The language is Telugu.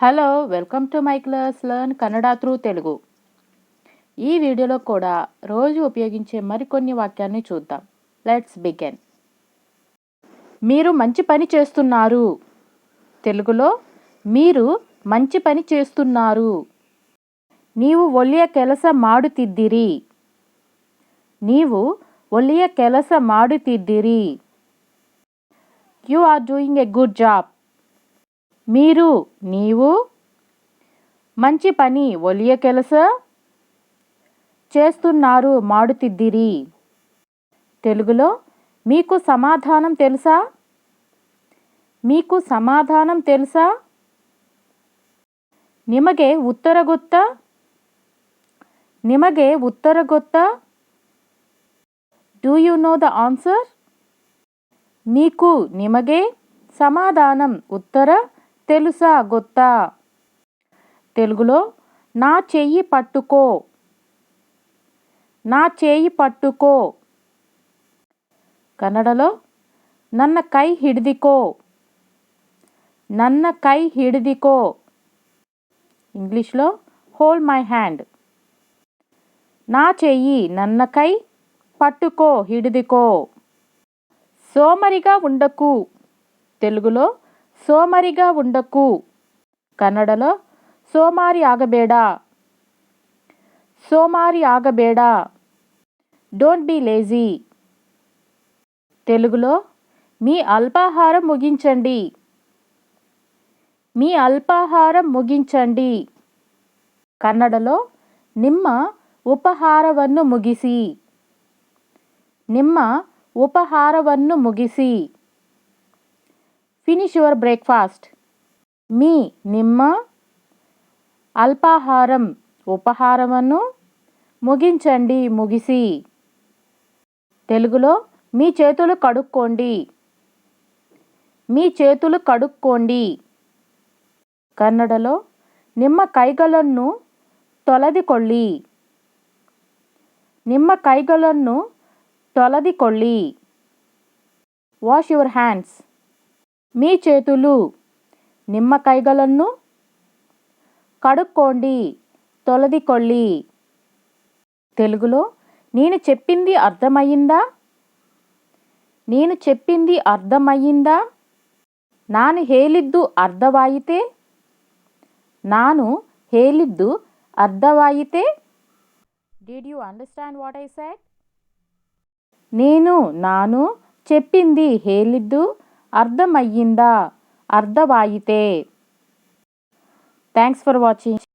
Hello welcome to my class learn Kannada through Telugu. ఈ వీడియోలో కూడా రోజు ఉపయోగించే మరికొన్ని వాక్యాన్ని చూద్దాం. Let's begin. మీరు మంచి పని చేస్తున్నారు. తెలుగులో మీరు మంచి పని చేస్తున్నారు. నీవు ಒಳ್ಳೆಯ ಕೆಲಸ ಮಾಡುತ್ತಿದ್ದೀರಿ. నీవు ಒಳ್ಳೆಯ ಕೆಲಸ ಮಾಡುತ್ತಿದ್ದೀರಿ. You are doing a good job. మీరు నీవు మంచి పని ಒಳ್ಳೆಯ ಕೆಲಸ చేస్తున్నారు ಮಾಡುತ್ತಿದ್ದೀರಿ. తెలుగులో మీకు సమాధానం తెలుసా? మీకు సమాధానం తెలుసా? నిಮಗೆ ఉత్తర ಗೊತ್ತಾ? ನಿಮಗೆ ಉತ್ತರ ಗೊತ್ತಾ? Do you know the answer? మీకు నిಮಗೆ సమాధానం ఉత్తర తెలుసా ಗೊತ್ತಾ? తెలుగులో నా చెయ్యి పట్టుకో. నా చేయి పట్టుకో. కన్నడలో ನನ್ನ ಕೈ ಹಿಡಿದಿಕೋ. ನನ್ನ ಕೈ ಹಿಡಿದಿಕೋ. ఇంగ్లీష్లో హోల్డ్ మై హ్యాండ్. నా చెయ్యి ನನ್ನ కై పట్టుకో ಹಿಡಿದಿకో. సోమరిగా ఉండకు. తెలుగులో సోమరిగా ఉండకు. కన్నడలో సోమారి ಆಗಬೇಡ. సోమారి ಆಗಬೇಡ. Don't be lazy. తెలుగులో మీ అల్పాహారం ముగించండి. మీ అల్పాహారం ముగించండి. కన్నడలో ನಿಮ್ಮ ಉಪಹಾರವನ್ನು ಮುಗಿಸಿ. ನಿಮ್ಮ ಉಪಹಾರವನ್ನು ಮುಗಿಸಿ. Finish your breakfast. మీ ನಿಮ್ಮ అల్పాహారం ఉపహారವನ್ನು ముగించండి ముగిసి. తెలుగులో మీ చేతులు కడుక్కోండి. మీ చేతులు కడుక్కోండి. కన్నడలో ನಿಮ್ಮ ಕೈಗಳನ್ನು ತೊಳೆದುಕೊಳ್ಳಿ. ನಿಮ್ಮ ಕೈಗಳನ್ನು ತೊಳೆದುಕೊಳ್ಳಿ. Wash your hands. మీ చేతులు ನಿಮ್ಮ ಕೈಗಳನ್ನು కడుక్కోండి ತೊಳೆದುಕೊಳ್ಳಿ. తెలుగులో నేను చెప్పింది అర్థమయ్యిందా? నేను చెప్పింది అర్థమయ్యిందా? ನಾನು ಹೇಳಿದ್ದು ಅರ್ಥವಾಯಿತೆ? ನಾನು ಹೇಳಿದ್ದು ಅರ್ಥವಾಯಿತೆ? Did you understand what I said? ನಾನು చెప్పింది ಹೇಳಿದ್ದು అర్థమయ్యిందా? అర్థవాయితే. Thanks for watching.